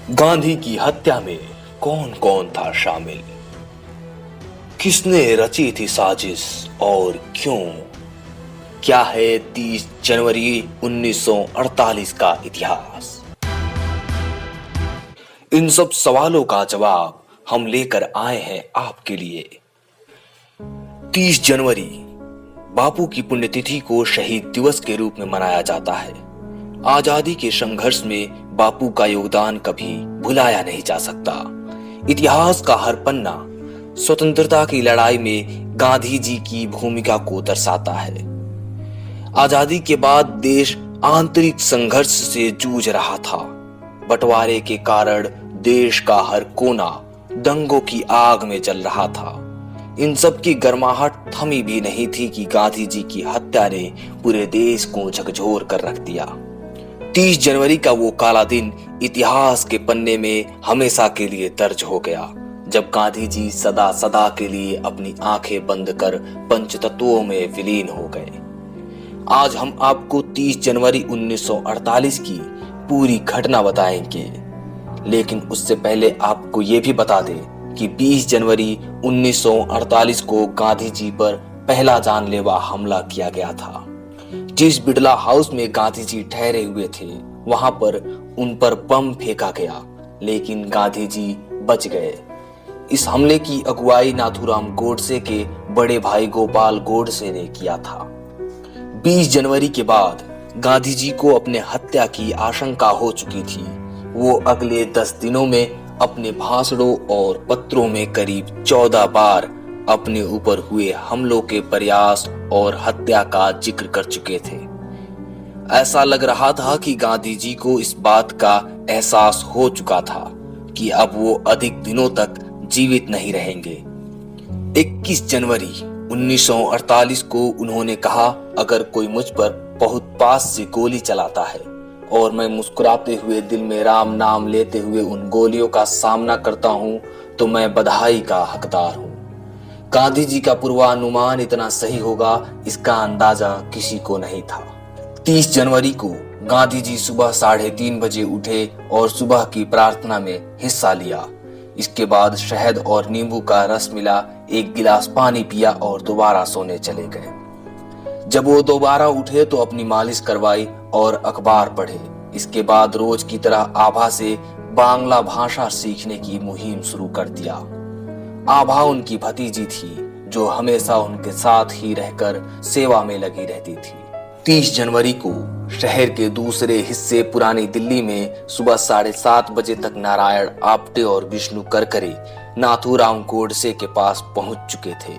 गांधी की हत्या में कौन कौन था शामिल, किसने रची थी साजिश और क्यों, क्या है 30 जनवरी 1948 का इतिहास। इन सब सवालों का जवाब हम लेकर आए हैं आपके लिए। 30 जनवरी बापू की पुण्यतिथि को शहीद दिवस के रूप में मनाया जाता है। आजादी के संघर्ष में बापू का योगदान कभी भुलाया नहीं जा सकता। इतिहास का हर पन्ना स्वतंत्रता की लड़ाई में गांधी जी की भूमिका को दर्शाता है। आजादी के बाद देश आंतरिक संघर्ष से जूझ रहा था। बंटवारे के कारण देश का हर कोना दंगों की आग में जल रहा था। इन सब की गर्माहट थमी भी नहीं थी कि गांधी जी की हत्या ने पूरे देश को झकझोर कर रख दिया। 30 जनवरी का वो काला दिन इतिहास के पन्ने में हमेशा के लिए दर्ज हो गया, जब गांधी जी सदा सदा के लिए अपनी आंखें बंद कर पंचतत्वों में विलीन हो गए। आज हम आपको 30 जनवरी 1948 की पूरी घटना बताएंगे, लेकिन उससे पहले आपको ये भी बता दें कि 20 जनवरी 1948 को गांधी जी पर पहला जानलेवा हमला किया गया था। जिस बिड़ला हाउस में गांधी जी ठहरे हुए थे, वहां पर उन पर बम फेंका गया, लेकिन गांधी जी बच गए। इस हमले की अगुवाई नाथूराम गोडसे के बड़े भाई गोपाल गोडसे ने किया था। 20 जनवरी के बाद गांधी जी को अपने हत्या की आशंका हो चुकी थी। वो अगले 10 दिनों में अपने भाषणों और पत्रों में करीब 14 बार अपने ऊपर हुए हमलों के प्रयास और हत्या का जिक्र कर चुके थे। ऐसा लग रहा था कि गांधी जी को इस बात का एहसास हो चुका था कि अब वो अधिक दिनों तक जीवित नहीं रहेंगे। 21 जनवरी 1948 को उन्होंने कहा, अगर कोई मुझ पर बहुत पास से गोली चलाता है और मैं मुस्कुराते हुए दिल में राम नाम लेते हुए उन गोलियों का सामना करता हूं, तो मैं बधाई का हकदार हूं। गांधी जी का पूर्वानुमान इतना सही होगा, इसका अंदाजा किसी को नहीं था। 30 जनवरी को गांधी जी सुबह 3:30 बजे उठे और सुबह की प्रार्थना में हिस्सा लिया। इसके बाद शहद और नींबू का रस मिला एक गिलास पानी पिया और दोबारा सोने चले गए। जब वो दोबारा उठे तो अपनी मालिश करवाई और अखबार पढ़े। इसके बाद रोज की तरह आभा से बांग्ला भाषा सीखने की मुहिम शुरू कर दिया। आभा उनकी भतीजी थी, जो हमेशा उनके साथ ही रहकर सेवा में लगी रहती थी। 30 जनवरी को शहर के दूसरे हिस्से पुरानी दिल्ली में सुबह 7:30 बजे तक नारायण आप्टे और विष्णु करकरे नाथूराम गोडसे के पास पहुंच चुके थे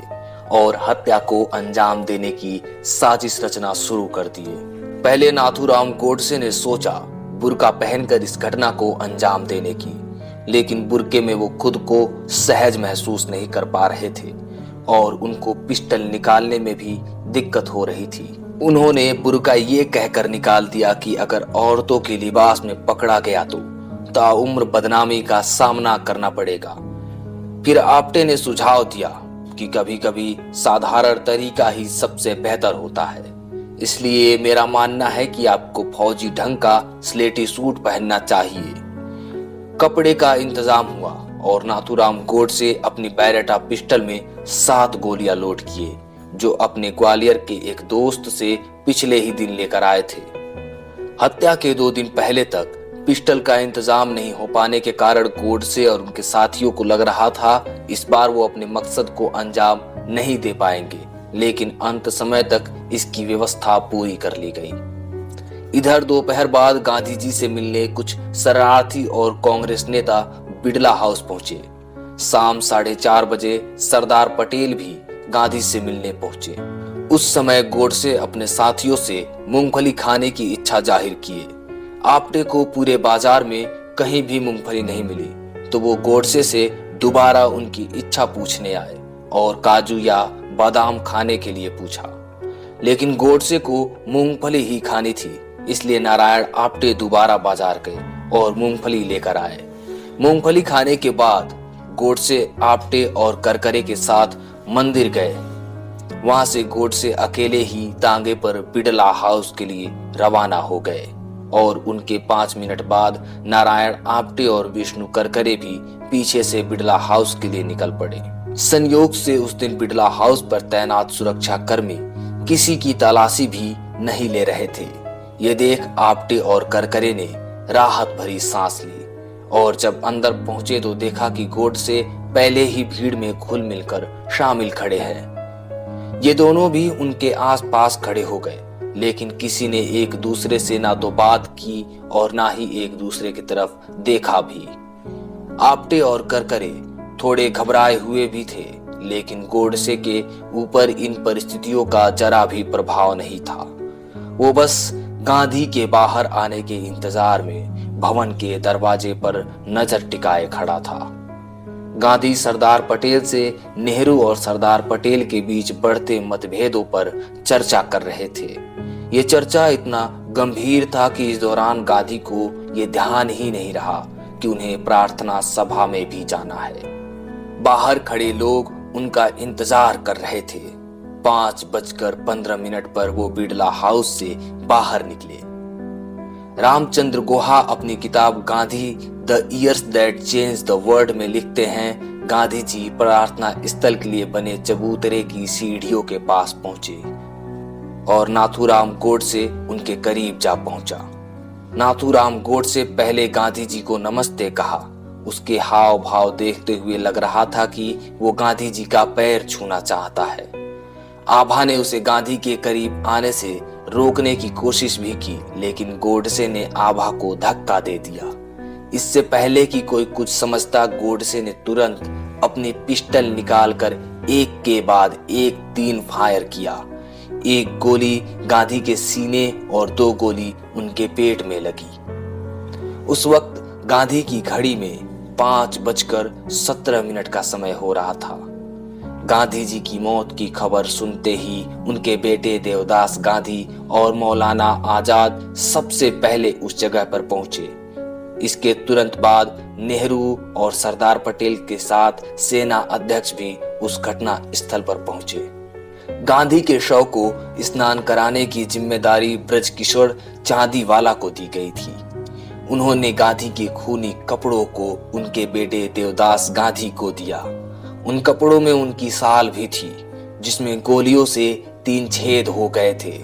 और हत्या को अंजाम देने की साजिश रचना शुरू कर दिए। पहले नाथूराम गोडसे ने सोचा बुर्का पहनकर इस घटना को अंजाम देने की, लेकिन बुर्के में वो खुद को सहज महसूस नहीं कर पा रहे थे और उनको पिस्टल निकालने में भी दिक्कत हो रही थी। उन्होंने बुर्का ये कहकर निकाल दिया कि अगर औरतों के लिबास में पकड़ा गया तो ताउम्र बदनामी का सामना करना पड़ेगा। फिर आप्टे ने सुझाव दिया कि कभी कभी साधारण तरीका ही सबसे बेहतर होता है, इसलिए मेरा मानना है कि आपको फौजी ढंग का स्लेटी सूट पहनना चाहिए। कपड़े का इंतजाम हुआ और नाथूराम गोडसे अपनी बैरेटा पिस्टल में 7 गोलियां लोड किए, जो अपने ग्वालियर के एक दोस्त से पिछले ही दिन लेकर आए थे। हत्या के 2 दिन पहले तक पिस्टल का इंतजाम नहीं हो पाने के कारण गोडसे और उनके साथियों को लग रहा था इस बार वो अपने मकसद को अंजाम नहीं दे पाएंगे, लेकिन अंत समय तक इसकी व्यवस्था पूरी कर ली गई। इधर दोपहर बाद गांधी जी से मिलने कुछ शरणार्थी और कांग्रेस नेता बिड़ला हाउस पहुंचे। शाम 4:30 बजे सरदार पटेल भी गांधी से मिलने पहुंचे। उस समय गोडसे अपने साथियों से मूंगफली खाने की इच्छा जाहिर किए। आप्टे को पूरे बाजार में कहीं भी मूंगफली नहीं मिली, तो वो गोडसे से दोबारा उनकी इच्छा पूछने आए और काजू या बादाम खाने के लिए पूछा, लेकिन गोडसे को मूंगफली ही खानी थी। इसलिए नारायण आप्टे दोबारा बाजार गए और मूंगफली लेकर आए। मूंगफली खाने के बाद गोडसे आप्टे और करकरे के साथ मंदिर गए। वहां से गोडसे अकेले ही तांगे पर बिड़ला हाउस के लिए रवाना हो गए। और उनके 5 मिनट बाद नारायण आप्टे और विष्णु करकरे भी पीछे से बिड़ला हाउस के लिए निकल पड़े। संयोग से उस दिन बिड़ला हाउस पर तैनात सुरक्षा कर्मी किसी की तलाशी भी नहीं ले रहे थे। ये देख आप्टे और करकरे ने राहत भरी सांस ली और जब अंदर पहुंचे तो देखा कि गोडसे पहले ही भीड़ में घुल मिलकर शामिल खड़े हैं। ये दोनों भी उनके आसपास खड़े हो गए, लेकिन किसी ने एक दूसरे से ना तो बात की और ना ही एक दूसरे की तरफ देखा भी। आप्टे और करकरे थोड़े घबराए हुए भी थे, लेकिन गोडसे के ऊपर इन परिस्थितियों का जरा भी प्रभाव नहीं था। वो बस गांधी के बाहर आने के इंतजार में भवन के दरवाजे पर नजर टिकाए खड़ा था। गांधी सरदार पटेल से नेहरू और सरदार पटेल के बीच बढ़ते मतभेदों पर चर्चा कर रहे थे। ये चर्चा इतना गंभीर था कि इस दौरान गांधी को ये ध्यान ही नहीं रहा कि उन्हें प्रार्थना सभा में भी जाना है। बाहर खड़े लोग उनका इंतजार कर रहे थे। 5:15 पर वो बिड़ला हाउस से बाहर निकले। रामचंद्र गुहा अपनी किताब Gandhi the years that change the world में लिखते हैं, गांधी जी प्रार्थना स्थल के लिए बने चबूतरे की सीढ़ियों के पास पहुंचे और नाथूराम गोडसे उनके करीब जा पहुंचा। नाथूराम गोडसे पहले गांधी जी को नमस्ते कहा। उसके हाव भाव देखते हुए लग रहा था कि वो गांधी जी का पैर छूना चाहता है। आभा ने उसे गांधी के करीब आने से रोकने की कोशिश भी की, लेकिन गोडसे ने आभा को धक्का दे दिया। इससे पहले कि कोई कुछ समझता, गोडसे ने तुरंत अपनी पिस्टल निकालकर एक के बाद एक 3 फायर किया। एक गोली गांधी के सीने और 2 गोली उनके पेट में लगी। उस वक्त गांधी की घड़ी में 5:17 का समय हो रहा था। गांधी जी की मौत की खबर सुनते ही उनके बेटे देवदास गांधी और मौलाना आजाद सबसे पहले उस जगह पर पहुंचे। इसके तुरंत बाद नेहरू और सरदार पटेल के साथ सेना अध्यक्ष भी उस घटना स्थल पर पहुंचे। गांधी के शव को स्नान कराने की जिम्मेदारी ब्रजकिशोर चांदीवाला को दी गई थी। उन्होंने गांधी के खूनी कपड़ों को उनके बेटे देवदास गांधी को दिया। उन कपड़ों में उनकी साल भी थी, जिसमें गोलियों से 3 छेद हो गए थे।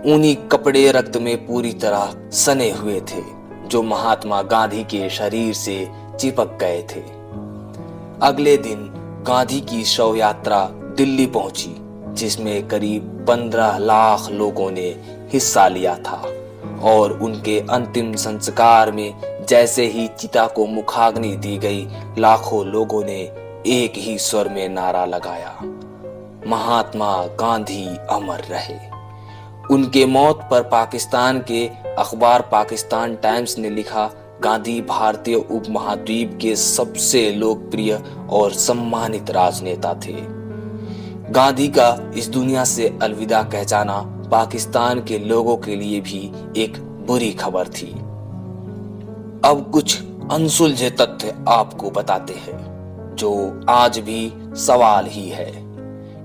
ऊनी कपड़े रक्त में पूरी तरह सने हुए थे, जो महात्मा गांधी के शरीर से चिपक गए थे। अगले दिन गांधी की शव यात्रा दिल्ली पहुंची, जिसमें करीब 15 लाख लोगों ने हिस्सा लिया था और उनके अंतिम संस्कार में जैसे ही चिता को मुखाग्नि दी गई, लाखों लोगों ने एक ही स्वर में नारा लगाया, महात्मा गांधी अमर रहे। उनके मौत पर पाकिस्तान के अखबार पाकिस्तान टाइम्स ने लिखा, गांधी भारतीय उपमहाद्वीप के सबसे लोकप्रिय और सम्मानित राजनेता थे। गांधी का इस दुनिया से अलविदा कह जाना पाकिस्तान के लोगों के लिए भी एक बुरी खबर थी। अब कुछ अनसुलझे तथ्य आपको बताते हैं, जो आज भी सवाल ही है।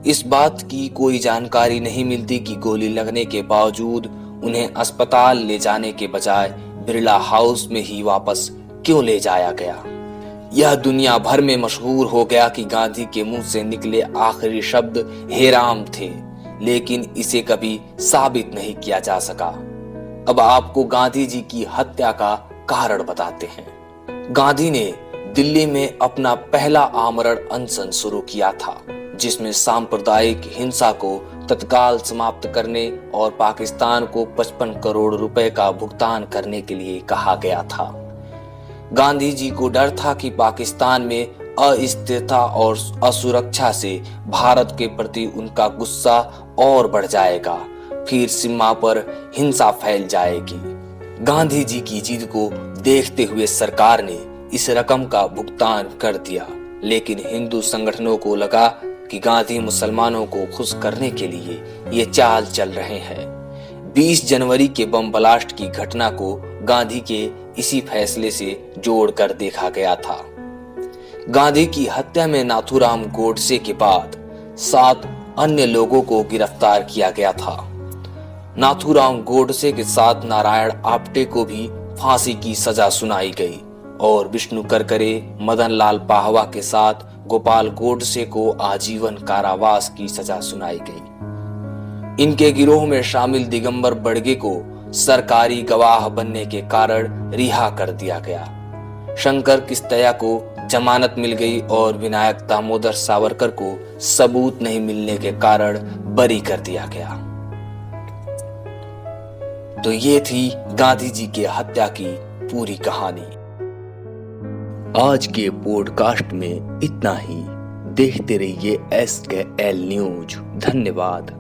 इस बात की कोई जानकारी नहीं मिलती कि गोली लगने के बावजूद उन्हें अस्पताल ले जाने के बजाय बिरला हाउस में ही वापस क्यों ले जाया गया। यह दुनिया भर में मशहूर हो गया कि गांधी के मुंह से निकले आखिरी शब्द हे राम थे, लेकिन इसे कभी साबित नहीं किया जा सका। अब आपको गांधी जी की हत्या का कारण बताते हैं। गांधी ने दिल्ली में अपना पहला आमरण अनशन शुरू किया था, जिसमें सांप्रदायिक हिंसा को तत्काल समाप्त करने और पाकिस्तान को 55 करोड़ रुपए का भुगतान करने के लिए कहा गया था। गांधी जी को डर था कि पाकिस्तान में अस्थिरता और असुरक्षा से भारत के प्रति उनका गुस्सा और बढ़ जाएगा, फिर सीमा पर हिंसा फैल जाएगी। गांधी जी की जिद को देखते हुए सरकार ने इस रकम का भुगतान कर दिया, लेकिन हिंदू संगठनों को लगा कि गांधी मुसलमानों को खुश करने के लिए ये चाल चल रहे हैं। 20 जनवरी के बम ब्लास्ट की घटना को गांधी के इसी फैसले से जोड़कर देखा गया था। गांधी की हत्या में नाथूराम गोडसे के बाद 7 अन्य लोगों को गिरफ्तार किया गया था। नाथूराम गोडसे के साथ नारायण आप्टे को भी फांसी की सजा सुनाई गई और विष्णु करकरे मदन लाल पाहवा के साथ गोपाल गोडसे को आजीवन कारावास की सजा सुनाई गई। इनके गिरोह में शामिल दिगंबर बड़गे को सरकारी गवाह बनने के कारण रिहा कर दिया गया। शंकर किस्तया को जमानत मिल गई और विनायक दामोदर सावरकर को सबूत नहीं मिलने के कारण बरी कर दिया गया। तो ये थी गांधी जी के हत्या की पूरी कहानी। आज के पॉडकास्ट में इतना ही। देखते रहिए SKL न्यूज। धन्यवाद।